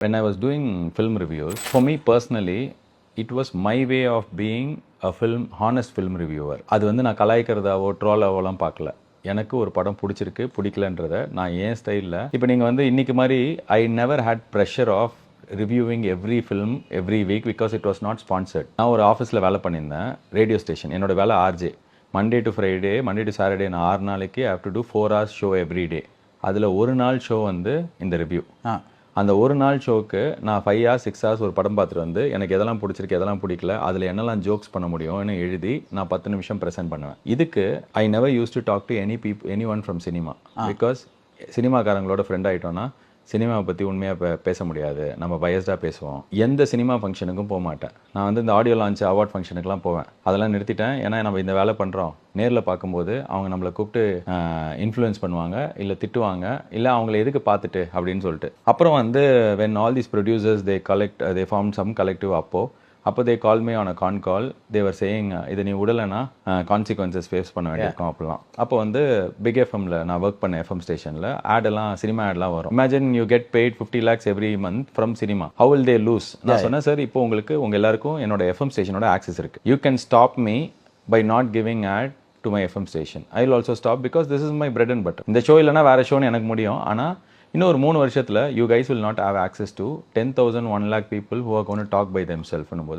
When I was doing film reviews, for me personally, it was my way of being a honest film reviewer. அது வந்து நான் கலாய்க்கிறதாவோ ட்ரோலாவோலாம் பார்க்கல. எனக்கு ஒரு படம் பிடிச்சிருக்கு பிடிக்கலன்றத நான் ஏன் ஸ்டைலில் இப்போ நீங்கள் வந்து இன்னைக்கு மாதிரி I never had pressure of reviewing every film every week because it was not sponsored. நான் ஒரு ஆஃபீஸில் வேலை பண்ணியிருந்தேன், ரேடியோ ஸ்டேஷன். என்னோட வேலை RJ. Monday to Friday, Monday to Saturday நான் 6 நாளைக்கு have to do 4 hours show every day. அதில் ஒரு நாள் ஷோ வந்து இந்த ரிவ்யூ. அந்த ஒரு நாள் ஷோக்கு நான் 5 hours 6 hours ஒரு படம் பார்த்துட்டு வந்து எனக்கு எதெல்லாம் பிடிச்சிருக்கு எதெல்லாம் பிடிக்கல, அதில் என்னெல்லாம் ஜோக்ஸ் பண்ண முடியும்னு எழுதி நான் 10 நிமிஷம் ப்ரெசென்ட் பண்ணுவேன். இதுக்கு I never use to talk to any one from cinema. Because சினிமாக்காரங்களோட ஃப்ரெண்ட் ஆகிட்டோன்னா சினிமாவை பற்றி உண்மையாக பேச முடியாது, நம்ம பயஸ்டாக பேசுவோம். எந்த சினிமா ஃபங்க்ஷனுக்கும் போக மாட்டேன். நான் வந்து இந்த ஆடியோ லான்ச் அவார்ட் ஃபங்க்ஷனுக்குலாம் போவேன். அதெல்லாம் நிறுத்திட்டேன். ஏன்னா நம்ம இந்த வேலை பண்ணுறோம், நேரில் பார்க்கும்போது அவங்க நம்மளை கூப்பிட்டு இன்ஃப்ளூயன்ஸ் பண்ணுவாங்க, இல்லை திட்டுவாங்க, இல்லை அவங்கள எதுக்கு பார்த்துட்டு அப்படின்னு சொல்லிட்டு. அப்புறம் வந்து when all these producers they formed some collective அப்போ they called me on a con call. they were saying இதை நீ விடலைன்னா கான்சிக்வன்சஸ் ஃபேஸ் பண்ண வேண்டியிருக்கும் அப்படிலாம். அப்போ வந்து பிக் எஃப்எம்ல நான் ஒர்க் பண்ண எஃப்எம் ஸ்டேஷனில் ஆடெல்லாம் சினிமா ஆடெல்லாம் வரும். Imagine you get paid 50 lakhs every month from cinema. How will they loose? நான் சொன்னேன், சார் இப்போ உங்களுக்கு உங்கள் எல்லாருக்கும் என்னோட எஃப்எம் ஸ்டேஷனோட ஆக்சஸ் இருக்குது. You can stop me by not giving ad to my FM station. I will also stop because this is my bread and butter. இந்த show இல்லைனா வேறு ஷோன்னு எனக்கு முடியும். ஆனால் இன்னொரு 3 வருஷத்தில் you guys will not have access to 10,000 1 lakh people who are going to talk by themselves.